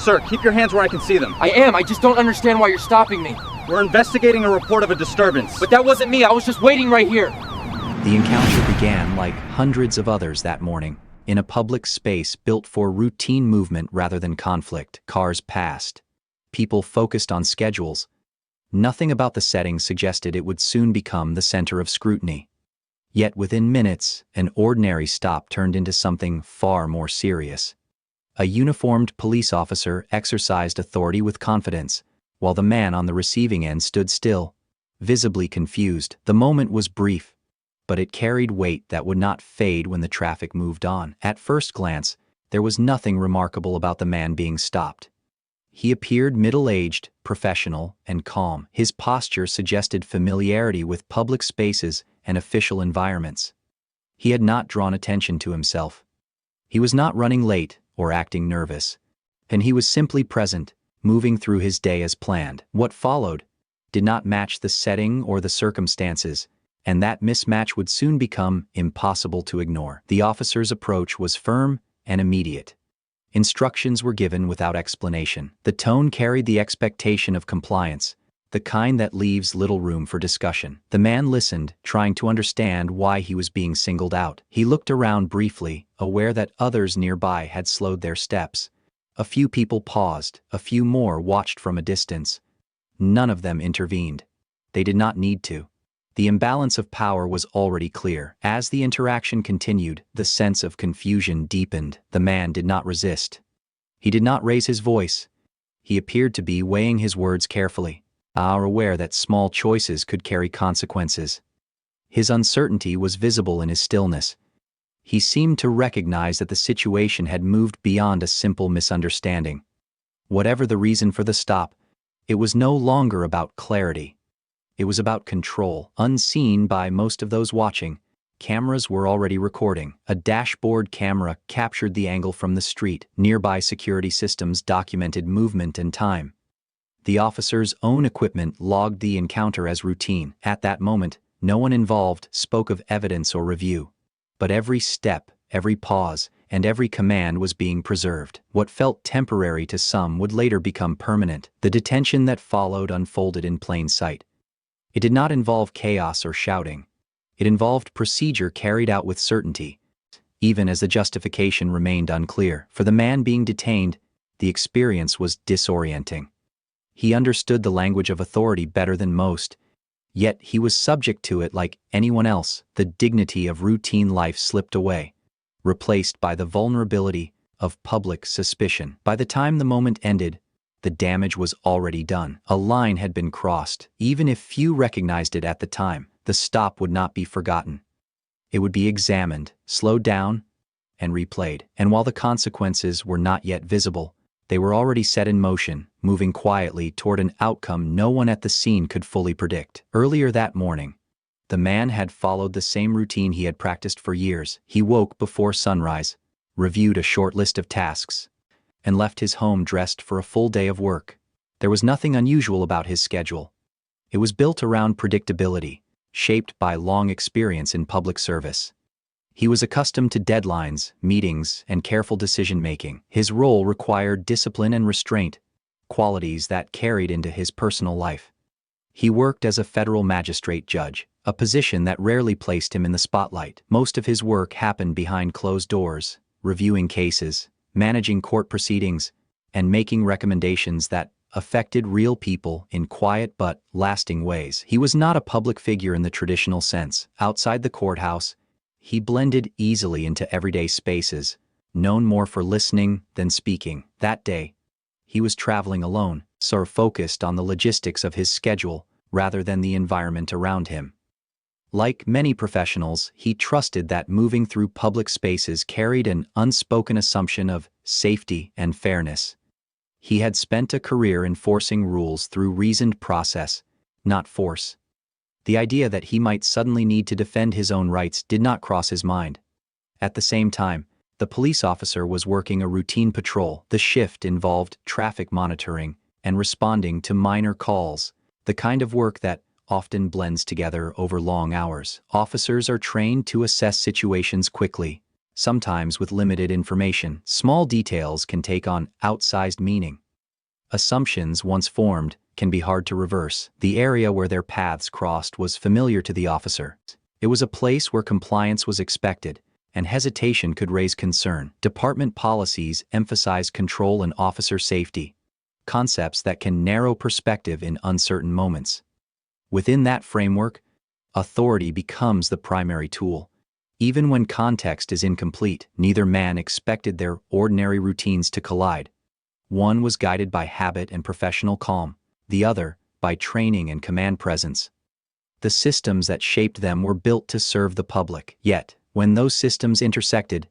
Sir, keep your hands where I can see them. I am. I just don't understand why you're stopping me. We're investigating a report of a disturbance. But that wasn't me. I was just waiting right here. The encounter began, like hundreds of others that morning, in a public space built for routine movement rather than conflict. Cars passed. People focused on schedules. Nothing about the setting suggested it would soon become the center of scrutiny. Yet within minutes, an ordinary stop turned into something far more serious. A uniformed police officer exercised authority with confidence, while the man on the receiving end stood still, visibly confused. The moment was brief, but it carried weight that would not fade when the traffic moved on. At first glance, there was nothing remarkable about the man being stopped. He appeared middle-aged, professional, and calm. His posture suggested familiarity with public spaces and official environments. He had not drawn attention to himself. He was not running late or acting nervous, and he was simply present, moving through his day as planned. What followed did not match the setting or the circumstances, and that mismatch would soon become impossible to ignore. The officer's approach was firm and immediate. Instructions were given without explanation. The tone carried the expectation of compliance, the kind that leaves little room for discussion. The man listened, trying to understand why he was being singled out. He looked around briefly, aware that others nearby had slowed their steps. A few people paused, a few more watched from a distance. None of them intervened. They did not need to. The imbalance of power was already clear. As the interaction continued, the sense of confusion deepened. The man did not resist. He did not raise his voice. He appeared to be weighing his words carefully, aware that small choices could carry consequences. His uncertainty was visible in his stillness. He seemed to recognize that the situation had moved beyond a simple misunderstanding. Whatever the reason for the stop, it was no longer about clarity. It was about control. Unseen by most of those watching, cameras were already recording. A dashboard camera captured the angle from the street. Nearby security systems documented movement and time. The officer's own equipment logged the encounter as routine. At that moment, no one involved spoke of evidence or review. But every step, every pause, and every command was being preserved. What felt temporary to some would later become permanent. The detention that followed unfolded in plain sight. It did not involve chaos or shouting. It involved procedure carried out with certainty, even as the justification remained unclear. For the man being detained, the experience was disorienting. He understood the language of authority better than most, yet he was subject to it like anyone else. The dignity of routine life slipped away, replaced by the vulnerability of public suspicion. By the time the moment ended, the damage was already done. A line had been crossed. Even if few recognized it at the time, the stop would not be forgotten. It would be examined, slowed down, and replayed. And while the consequences were not yet visible, they were already set in motion, moving quietly toward an outcome no one at the scene could fully predict. Earlier that morning, the man had followed the same routine he had practiced for years. He woke before sunrise, reviewed a short list of tasks, and left his home dressed for a full day of work. There was nothing unusual about his schedule. It was built around predictability, shaped by long experience in public service. He was accustomed to deadlines, meetings, and careful decision-making. His role required discipline and restraint, qualities that carried into his personal life. He worked as a federal magistrate judge, a position that rarely placed him in the spotlight. Most of his work happened behind closed doors, reviewing cases, managing court proceedings, and making recommendations that affected real people in quiet but lasting ways. He was not a public figure in the traditional sense. Outside the courthouse, he blended easily into everyday spaces, known more for listening than speaking. That day, he was traveling alone, so focused on the logistics of his schedule rather than the environment around him. Like many professionals, he trusted that moving through public spaces carried an unspoken assumption of safety and fairness. He had spent a career enforcing rules through reasoned process, not force. The idea that he might suddenly need to defend his own rights did not cross his mind. At the same time, the police officer was working a routine patrol. The shift involved traffic monitoring and responding to minor calls, the kind of work that often blends together over long hours. Officers are trained to assess situations quickly, sometimes with limited information. Small details can take on outsized meaning. Assumptions once formed can be hard to reverse. The area where their paths crossed was familiar to the officer. It was a place where compliance was expected, and hesitation could raise concern. Department policies emphasized control and officer safety, concepts that can narrow perspective in uncertain moments. Within that framework, authority becomes the primary tool. Even when context is incomplete, neither man expected their ordinary routines to collide. One was guided by habit and professional calm, the other by training and command presence. The systems that shaped them were built to serve the public. Yet, when those systems intersected,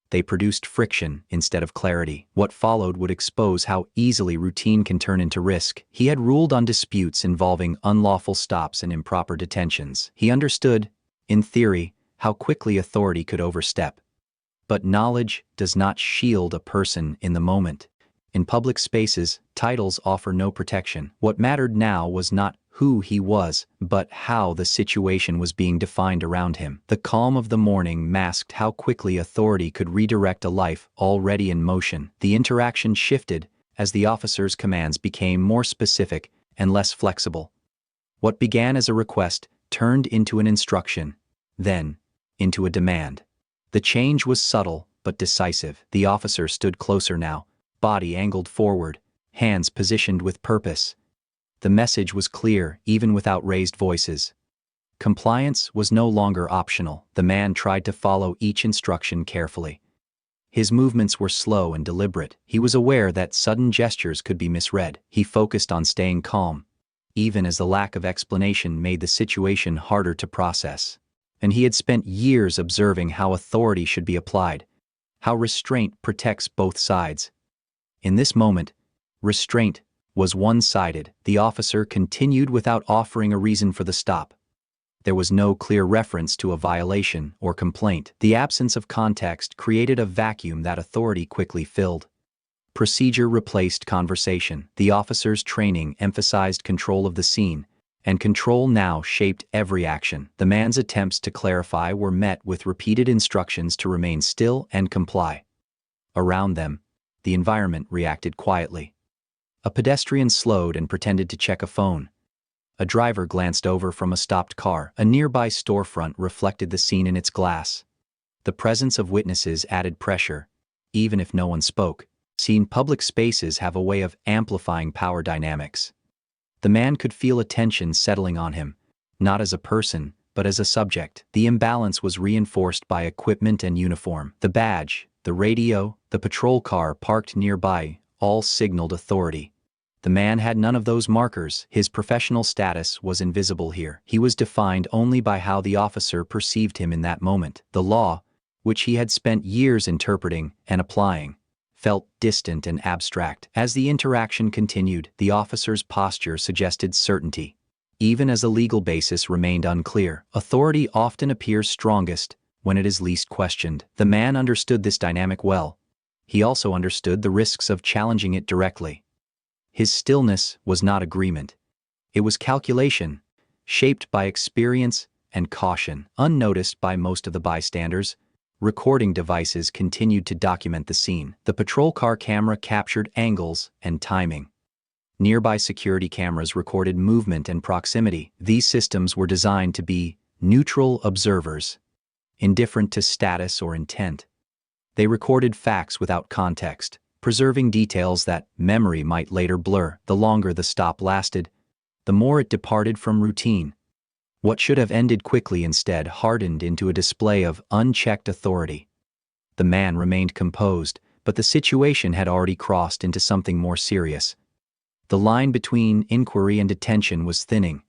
they produced friction instead of clarity. What followed would expose how easily routine can turn into risk. He had ruled on disputes involving unlawful stops and improper detentions. He understood, in theory, how quickly authority could overstep. But knowledge does not shield a person in the moment. In public spaces, titles offer no protection. What mattered now was not who he was, but how the situation was being defined around him. The calm of the morning masked how quickly authority could redirect a life already in motion. The interaction shifted as the officer's commands became more specific and less flexible. What began as a request turned into an instruction, then into a demand. The change was subtle but decisive. The officer stood closer now, body angled forward, hands positioned with purpose. The message was clear, even without raised voices. Compliance was no longer optional. The man tried to follow each instruction carefully. His movements were slow and deliberate. He was aware that sudden gestures could be misread. He focused on staying calm, even as the lack of explanation made the situation harder to process. And he had spent years observing how authority should be applied, how restraint protects both sides. In this moment, restraint was one-sided. The officer continued without offering a reason for the stop. There was no clear reference to a violation or complaint. The absence of context created a vacuum that authority quickly filled. Procedure replaced conversation. The officer's training emphasized control of the scene, and control now shaped every action. The man's attempts to clarify were met with repeated instructions to remain still and comply. Around them, the environment reacted quietly. A pedestrian slowed and pretended to check a phone. A driver glanced over from a stopped car. A nearby storefront reflected the scene in its glass. The presence of witnesses added pressure, even if no one spoke. Public spaces have a way of amplifying power dynamics. The man could feel a tension settling on him, not as a person, but as a subject. The imbalance was reinforced by equipment and uniform. The badge, the radio, the patrol car parked nearby all signaled authority. The man had none of those markers. His professional status was invisible here. He was defined only by how the officer perceived him in that moment. The law, which he had spent years interpreting and applying, felt distant and abstract. As the interaction continued, the officer's posture suggested certainty, even as a legal basis remained unclear. Authority often appears strongest when it is least questioned. The man understood this dynamic well. He also understood the risks of challenging it directly. His stillness was not agreement. It was calculation, shaped by experience and caution. Unnoticed by most of the bystanders, recording devices continued to document the scene. The patrol car camera captured angles and timing. Nearby security cameras recorded movement and proximity. These systems were designed to be neutral observers, indifferent to status or intent. They recorded facts without context, preserving details that memory might later blur. The longer the stop lasted, the more it departed from routine. What should have ended quickly instead hardened into a display of unchecked authority. The man remained composed, but the situation had already crossed into something more serious. The line between inquiry and detention was thinning,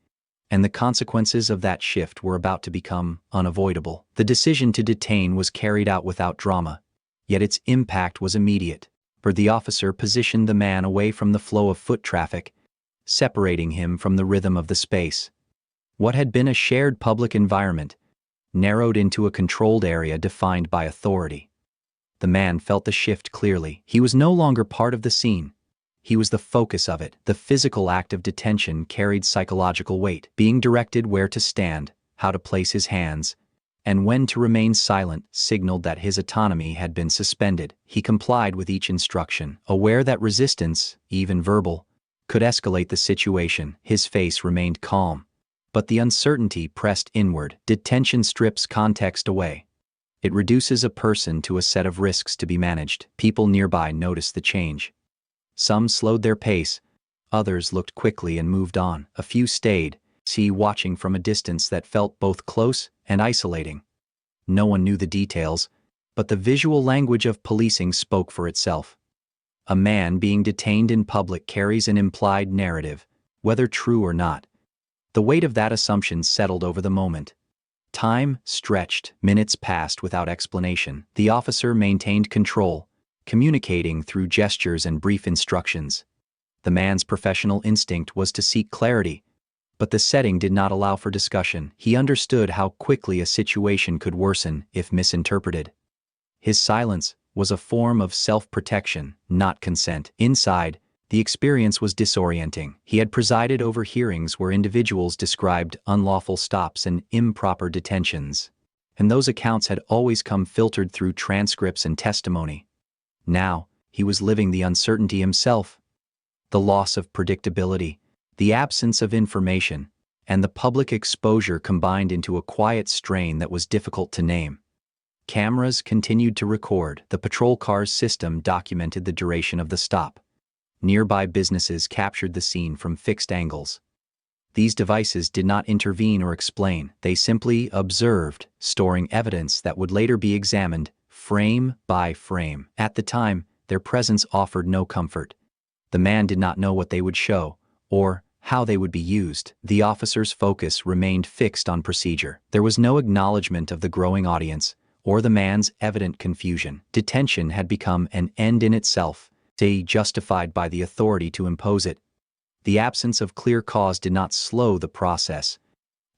and the consequences of that shift were about to become unavoidable. The decision to detain was carried out without drama, yet its impact was immediate. For the officer positioned the man away from the flow of foot traffic, separating him from the rhythm of the space. What had been a shared public environment narrowed into a controlled area defined by authority. The man felt the shift clearly. He was no longer part of the scene. He was the focus of it. The physical act of detention carried psychological weight, being directed where to stand, how to place his hands, and when to remain silent signaled that his autonomy had been suspended. He complied with each instruction, aware that resistance, even verbal, could escalate the situation. His face remained calm, but the uncertainty pressed inward. Detention strips context away. It reduces a person to a set of risks to be managed. People nearby noticed the change. Some slowed their pace, others looked quickly and moved on. A few stayed, watching from a distance that felt both close and isolating. No one knew the details, but the visual language of policing spoke for itself. A man being detained in public carries an implied narrative, whether true or not. The weight of that assumption settled over the moment. Time stretched, minutes passed without explanation. The officer maintained control, communicating through gestures and brief instructions. The man's professional instinct was to seek clarity, but the setting did not allow for discussion. He understood how quickly a situation could worsen if misinterpreted. His silence was a form of self-protection, not consent. Inside, the experience was disorienting. He had presided over hearings where individuals described unlawful stops and improper detentions, and those accounts had always come filtered through transcripts and testimony. Now, he was living the uncertainty himself. The loss of predictability, the absence of information, and the public exposure combined into a quiet strain that was difficult to name. Cameras continued to record. The patrol car's system documented the duration of the stop. Nearby businesses captured the scene from fixed angles. These devices did not intervene or explain. They simply observed, storing evidence that would later be examined, frame by frame. At the time, their presence offered no comfort. The man did not know what they would show, or how they would be used. The officer's focus remained fixed on procedure. There was no acknowledgement of the growing audience, or the man's evident confusion. Detention had become an end in itself, justified by the authority to impose it. The absence of clear cause did not slow the process.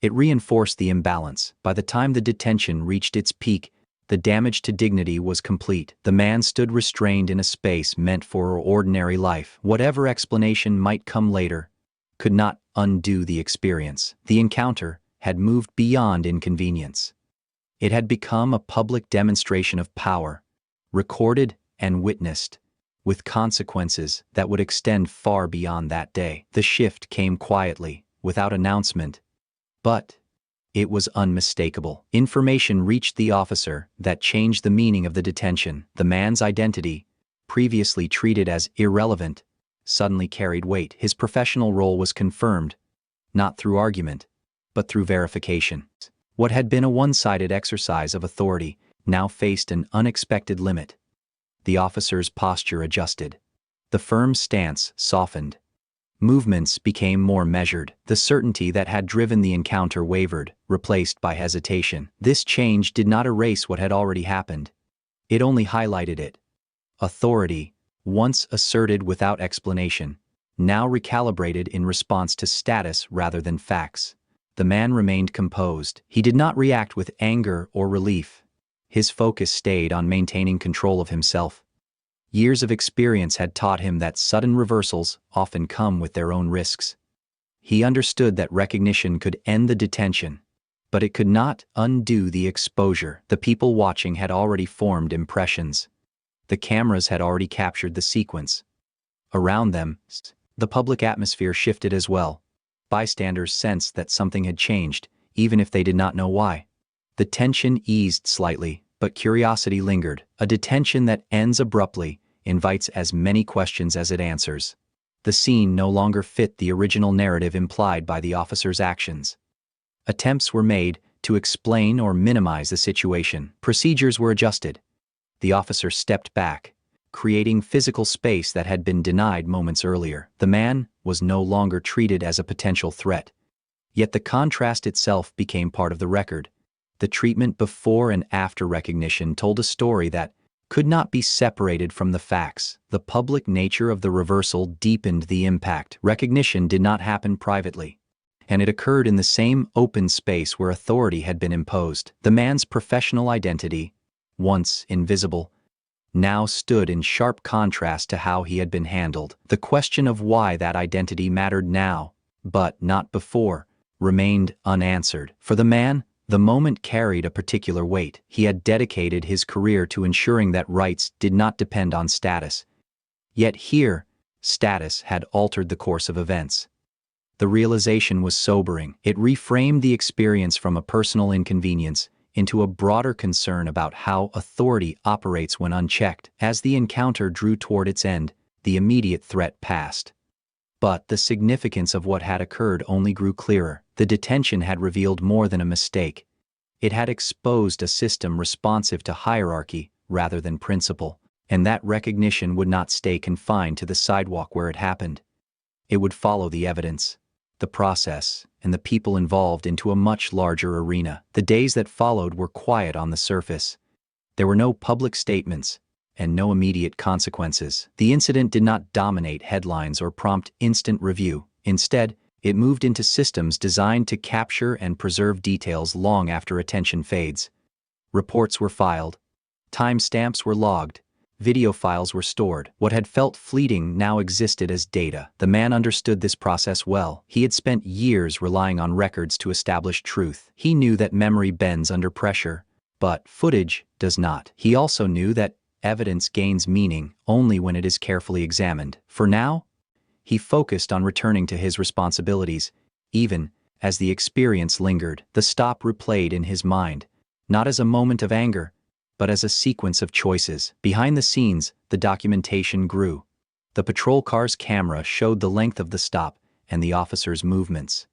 It reinforced the imbalance. By the time the detention reached its peak, the damage to dignity was complete. The man stood restrained in a space meant for ordinary life. Whatever explanation might come later could not undo the experience. The encounter had moved beyond inconvenience. It had become a public demonstration of power, recorded and witnessed, with consequences that would extend far beyond that day. The shift came quietly, without announcement, but it was unmistakable. Information reached the officer that changed the meaning of the detention. The man's identity, previously treated as irrelevant, suddenly carried weight. His professional role was confirmed, not through argument, but through verification. What had been a one-sided exercise of authority now faced an unexpected limit. The officer's posture adjusted. The firm stance softened. Movements became more measured. The certainty that had driven the encounter wavered, replaced by hesitation. This change did not erase what had already happened. It only highlighted it. Authority, once asserted without explanation, now recalibrated in response to status rather than facts. The man remained composed. He did not react with anger or relief. His focus stayed on maintaining control of himself. Years of experience had taught him that sudden reversals often come with their own risks. He understood that recognition could end the detention, but it could not undo the exposure. The people watching had already formed impressions. The cameras had already captured the sequence. Around them, the public atmosphere shifted as well. Bystanders sensed that something had changed, even if they did not know why. The tension eased slightly, but curiosity lingered. A detention that ends abruptly invites as many questions as it answers. The scene no longer fit the original narrative implied by the officer's actions. Attempts were made to explain or minimize the situation. Procedures were adjusted. The officer stepped back, creating physical space that had been denied moments earlier. The man was no longer treated as a potential threat. Yet the contrast itself became part of the record. The treatment before and after recognition told a story that could not be separated from the facts. The public nature of the reversal deepened the impact. Recognition did not happen privately, and it occurred in the same open space where authority had been imposed. The man's professional identity, once invisible, now stood in sharp contrast to how he had been handled. The question of why that identity mattered now, but not before, remained unanswered. For the man, The moment carried a particular weight. He had dedicated his career to ensuring that rights did not depend on status. Yet here, status had altered the course of events. The realization was sobering. It reframed the experience from a personal inconvenience into a broader concern about how authority operates when unchecked. As the encounter drew toward its end, the immediate threat passed. But the significance of what had occurred only grew clearer. The detention had revealed more than a mistake. It had exposed a system responsive to hierarchy rather than principle, and that recognition would not stay confined to the sidewalk where it happened. It would follow the evidence, the process, and the people involved into a much larger arena. The days that followed were quiet on the surface. There were no public statements, and no immediate consequences. The incident did not dominate headlines or prompt instant review. Instead, it moved into systems designed to capture and preserve details long after attention fades. Reports were filed. Timestamps were logged. Video files were stored. What had felt fleeting now existed as data. The man understood this process well. He had spent years relying on records to establish truth. He knew that memory bends under pressure, but footage does not. He also knew that evidence gains meaning only when it is carefully examined. For now, he focused on returning to his responsibilities, even as the experience lingered. The stop replayed in his mind, not as a moment of anger, but as a sequence of choices. Behind the scenes, the documentation grew. The patrol car's camera showed the length of the stop and the officer's movements.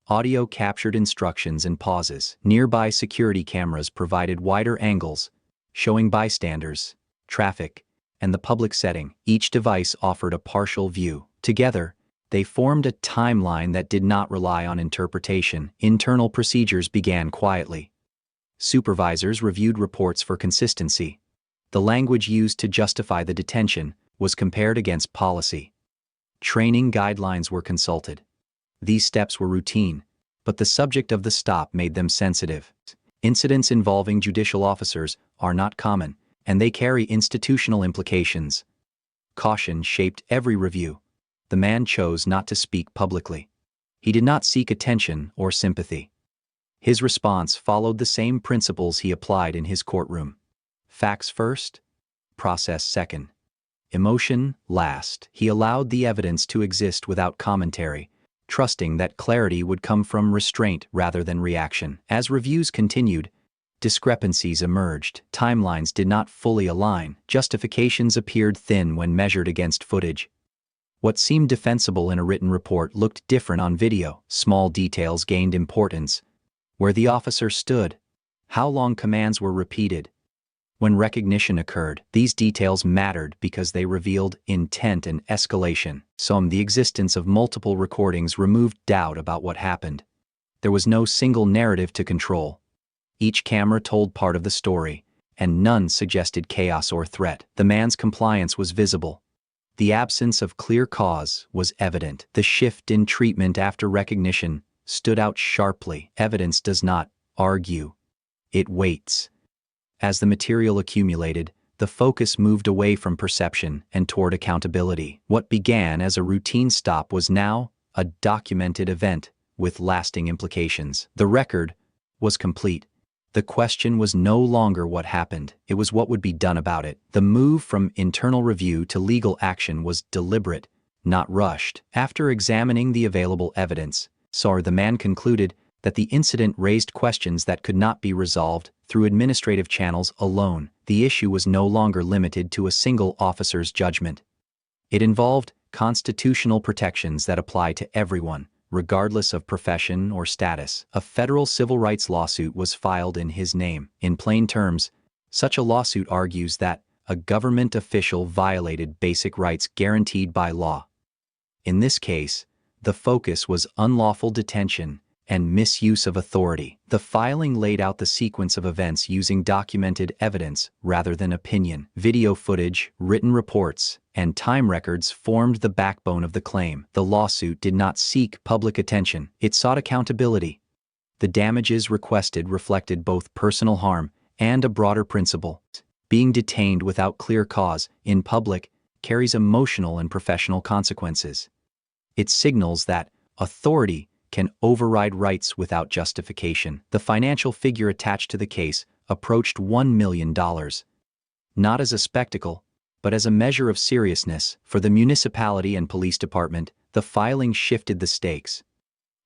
Audio captured instructions and pauses. Nearby security cameras provided wider angles, showing bystanders, traffic, and the public setting. Each device offered a partial view. Together, they formed a timeline that did not rely on interpretation. Internal procedures began quietly. Supervisors reviewed reports for consistency. The language used to justify the detention was compared against policy. Training guidelines were consulted. These steps were routine, but the subject of the stop made them sensitive. Incidents involving judicial officers are not common, and they carry institutional implications. Caution shaped every review. The man chose not to speak publicly. He did not seek attention or sympathy. His response followed the same principles he applied in his courtroom. Facts first, process second. Emotion last. He allowed the evidence to exist without commentary, trusting that clarity would come from restraint rather than reaction. As reviews continued, discrepancies emerged. Timelines did not fully align. Justifications appeared thin when measured against footage. What seemed defensible in a written report looked different on video. Small details gained importance. Where the officer stood, how long commands were repeated. When recognition occurred, these details mattered because they revealed intent and escalation. The existence of multiple recordings removed doubt about what happened. There was no single narrative to control. Each camera told part of the story, and none suggested chaos or threat. The man's compliance was visible. The absence of clear cause was evident. The shift in treatment after recognition stood out sharply. Evidence does not argue. It waits. As the material accumulated, the focus moved away from perception and toward accountability. What began as a routine stop was now a documented event with lasting implications. The record was complete. The question was no longer what happened, it was what would be done about it. The move from internal review to legal action was deliberate, not rushed. After examining the available evidence, the man concluded that the incident raised questions that could not be resolved through administrative channels alone. The issue was no longer limited to a single officer's judgment. It involved constitutional protections that apply to everyone, regardless of profession or status. A federal civil rights lawsuit was filed in his name. In plain terms, such a lawsuit argues that a government official violated basic rights guaranteed by law. In this case, the focus was unlawful detention and misuse of authority. The filing laid out the sequence of events using documented evidence rather than opinion. Video footage, written reports, and time records formed the backbone of the claim. The lawsuit did not seek public attention. It sought accountability. The damages requested reflected both personal harm and a broader principle. Being detained without clear cause in public carries emotional and professional consequences. It signals that authority can override rights without justification. The financial figure attached to the case approached $1 million. Not as a spectacle, but as a measure of seriousness for the municipality and police department. The filing shifted the stakes.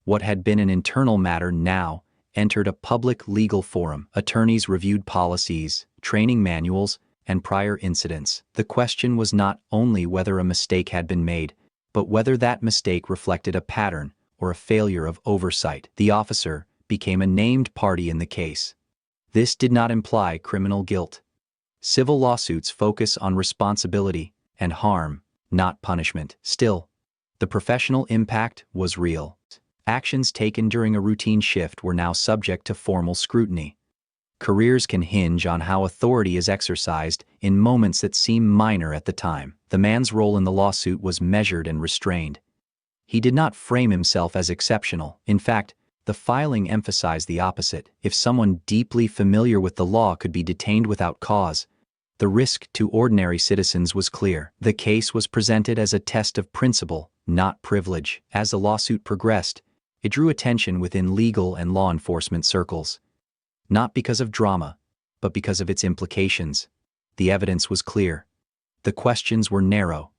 What had been an internal matter now entered a public legal forum. Attorneys reviewed policies, training manuals, and prior incidents. The question was not only whether a mistake had been made, but whether that mistake reflected a pattern or a failure of oversight. The officer became a named party in the case. This did not imply criminal guilt. Civil lawsuits focus on responsibility and harm, not punishment. Still, the professional impact was real. Actions taken during a routine shift were now subject to formal scrutiny. Careers can hinge on how authority is exercised in moments that seem minor at the time. The man's role in the lawsuit was measured and restrained. He did not frame himself as exceptional. In fact, the filing emphasized the opposite. If someone deeply familiar with the law could be detained without cause, the risk to ordinary citizens was clear. The case was presented as a test of principle, not privilege. As the lawsuit progressed, it drew attention within legal and law enforcement circles. Not because of drama, but because of its implications. The evidence was clear. The questions were narrow.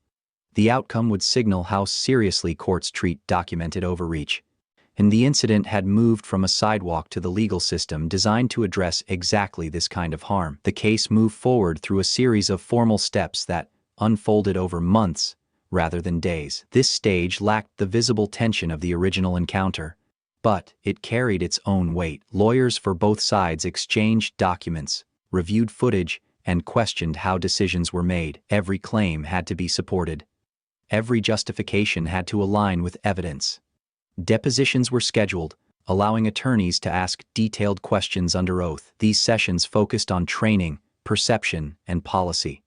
The outcome would signal how seriously courts treat documented overreach. And the incident had moved from a sidewalk to the legal system designed to address exactly this kind of harm. The case moved forward through a series of formal steps that unfolded over months rather than days. This stage lacked the visible tension of the original encounter, but it carried its own weight. Lawyers for both sides exchanged documents, reviewed footage, and questioned how decisions were made. Every claim had to be supported. Every justification had to align with evidence. Depositions were scheduled, allowing attorneys to ask detailed questions under oath. These sessions focused on training, perception, and policy.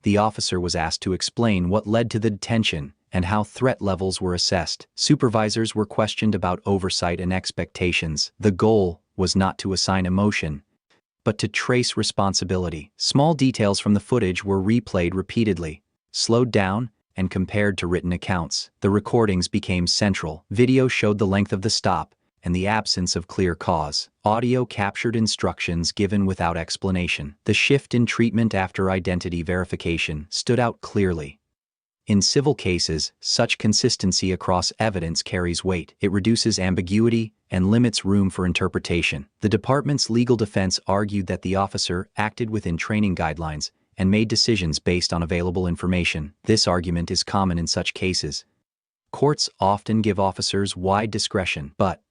The officer was asked to explain what led to the detention and how threat levels were assessed. Supervisors were questioned about oversight and expectations. The goal was not to assign emotion, but to trace responsibility. Small details from the footage were replayed repeatedly, slowed down, and compared to written accounts. The recordings became central. Video showed the length of the stop and the absence of clear cause. Audio captured instructions given without explanation. The shift in treatment after identity verification stood out clearly. In civil cases, such consistency across evidence carries weight. It reduces ambiguity and limits room for interpretation. The department's legal defense argued that the officer acted within training guidelines and made decisions based on available information. This argument is common in such cases. Courts often give officers wide discretion, but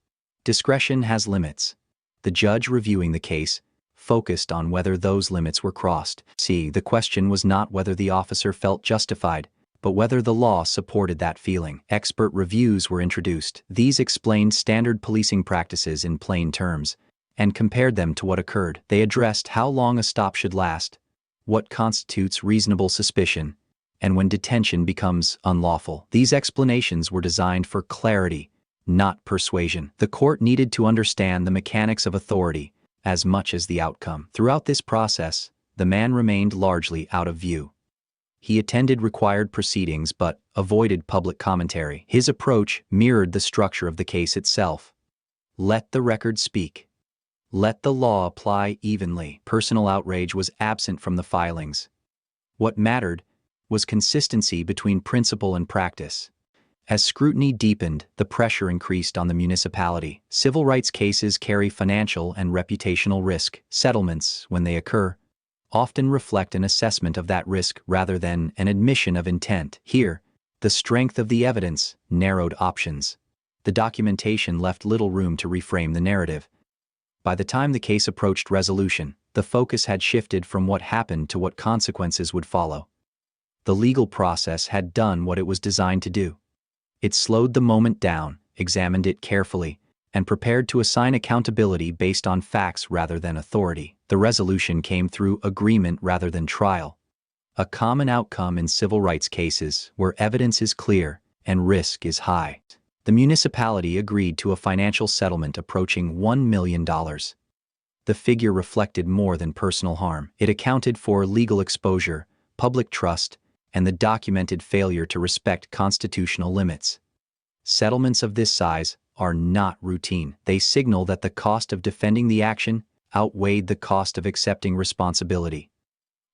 discretion has limits. The judge reviewing the case focused on whether those limits were crossed. The question was not whether the officer felt justified, but whether the law supported that feeling. Expert reviews were introduced. These explained standard policing practices in plain terms and compared them to what occurred. They addressed how long a stop should last, what constitutes reasonable suspicion, and when detention becomes unlawful. These explanations were designed for clarity, not persuasion. The court needed to understand the mechanics of authority as much as the outcome. Throughout this process, the man remained largely out of view. He attended required proceedings but avoided public commentary. His approach mirrored the structure of the case itself. Let the record speak. Let the law apply evenly. Personal outrage was absent from the filings. What mattered was consistency between principle and practice. As scrutiny deepened, the pressure increased on the municipality. Civil rights cases carry financial and reputational risk. Settlements, when they occur, often reflect an assessment of that risk rather than an admission of intent. Here, the strength of the evidence narrowed options. The documentation left little room to reframe the narrative. By the time the case approached resolution, the focus had shifted from what happened to what consequences would follow. The legal process had done what it was designed to do. It slowed the moment down, examined it carefully, and prepared to assign accountability based on facts rather than authority. The resolution came through agreement rather than trial. A common outcome in civil rights cases where evidence is clear and risk is high. The municipality agreed to a financial settlement approaching $1 million. The figure reflected more than personal harm. It accounted for legal exposure, public trust, and the documented failure to respect constitutional limits. Settlements of this size are not routine. They signal that the cost of defending the action outweighed the cost of accepting responsibility.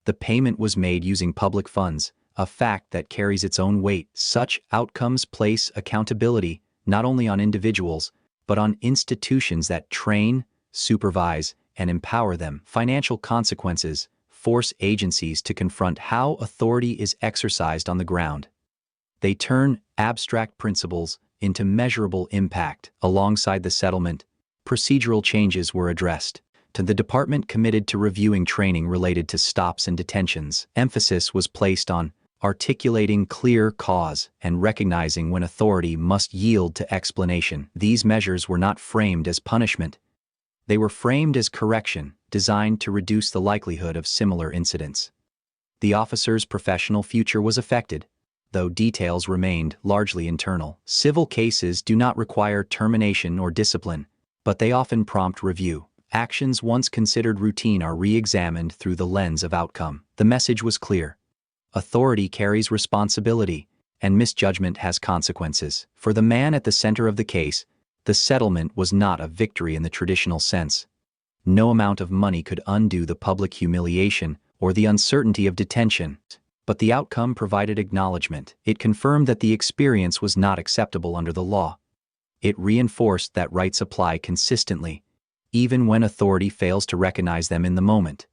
The payment was made using public funds, a fact that carries its own weight. Such outcomes place accountability not only on individuals, but on institutions that train, supervise, and empower them. Financial consequences force agencies to confront how authority is exercised on the ground. They turn abstract principles into measurable impact. Alongside the settlement, procedural changes were addressed. To the department committed to reviewing training related to stops and detentions, emphasis was placed on articulating clear cause and recognizing when authority must yield to explanation. These measures were not framed as punishment. They were framed as correction, designed to reduce the likelihood of similar incidents. The officer's professional future was affected, though details remained largely internal. Civil cases do not require termination or discipline, but they often prompt review. Actions once considered routine are re-examined through the lens of outcome. The message was clear. Authority carries responsibility, and misjudgment has consequences. For the man at the center of the case, the settlement was not a victory in the traditional sense. No amount of money could undo the public humiliation or the uncertainty of detention. But the outcome provided acknowledgement. It confirmed that the experience was not acceptable under the law. It reinforced that rights apply consistently, even when authority fails to recognize them in the moment.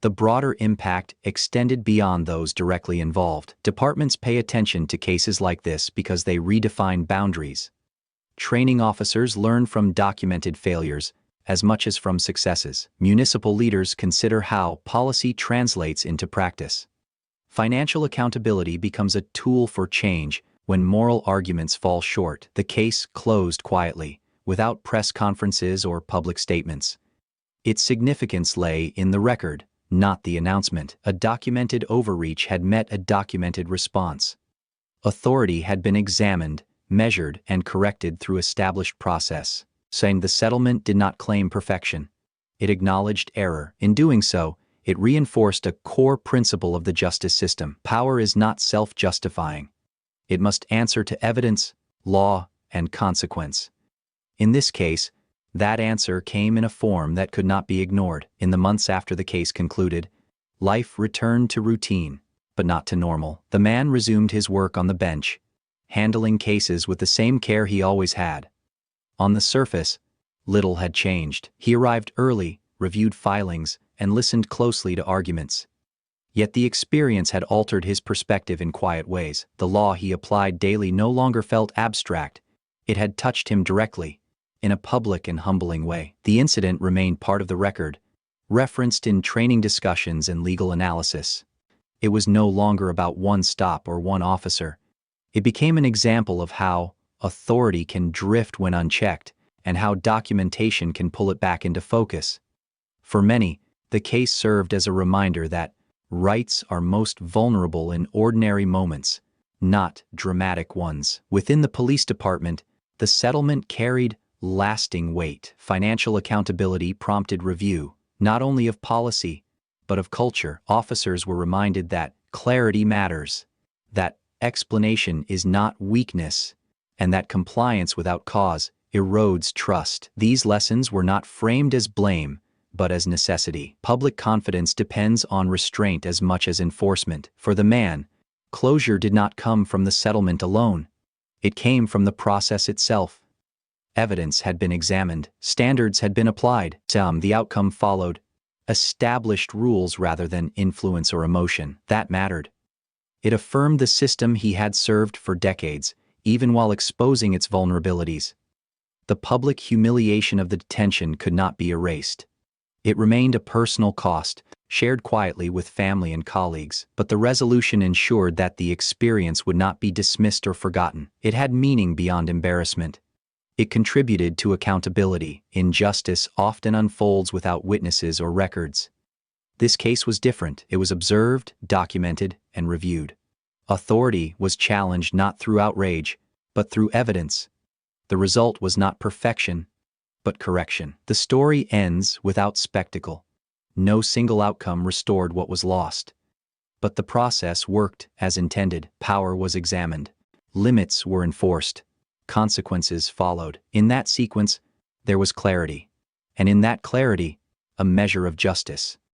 The broader impact extended beyond those directly involved. Departments pay attention to cases like this because they redefine boundaries. Training officers learn from documented failures as much as from successes. Municipal leaders consider how policy translates into practice. Financial accountability becomes a tool for change when moral arguments fall short. The case closed quietly, without press conferences or public statements. Its significance lay in the record, not the announcement. A documented overreach had met a documented response. Authority had been examined, measured, and corrected through established process. Saying the settlement did not claim perfection. It acknowledged error. In doing so, it reinforced a core principle of the justice system. Power is not self-justifying. It must answer to evidence, law, and consequence. In this case, that answer came in a form that could not be ignored. In the months after the case concluded, life returned to routine, but not to normal. The man resumed his work on the bench, handling cases with the same care he always had. On the surface, little had changed. He arrived early, reviewed filings, and listened closely to arguments. Yet the experience had altered his perspective in quiet ways. The law he applied daily no longer felt abstract. It had touched him directly, in a public and humbling way. The incident remained part of the record, referenced in training discussions and legal analysis. It was no longer about one stop or one officer. It became an example of how authority can drift when unchecked, and how documentation can pull it back into focus. For many, the case served as a reminder that rights are most vulnerable in ordinary moments, not dramatic ones. Within the police department, the settlement carried lasting weight. Financial accountability prompted review, not only of policy, but of culture. Officers were reminded that clarity matters, that explanation is not weakness, and that compliance without cause erodes trust. These lessons were not framed as blame, but as necessity. Public confidence depends on restraint as much as enforcement. For the man, closure did not come from the settlement alone. It came from the process itself. Evidence had been examined, standards had been applied. The outcome followed. Established rules rather than influence or emotion. That mattered. It affirmed the system he had served for decades, even while exposing its vulnerabilities. The public humiliation of the detention could not be erased. It remained a personal cost, shared quietly with family and colleagues, but the resolution ensured that the experience would not be dismissed or forgotten. It had meaning beyond embarrassment. It contributed to accountability. Injustice often unfolds without witnesses or records. This case was different. It was observed, documented, and reviewed. Authority was challenged not through outrage, but through evidence. The result was not perfection, but correction. The story ends without spectacle. No single outcome restored what was lost. But the process worked as intended. Power was examined. Limits were enforced. Consequences followed. In that sequence, there was clarity. And in that clarity, a measure of justice.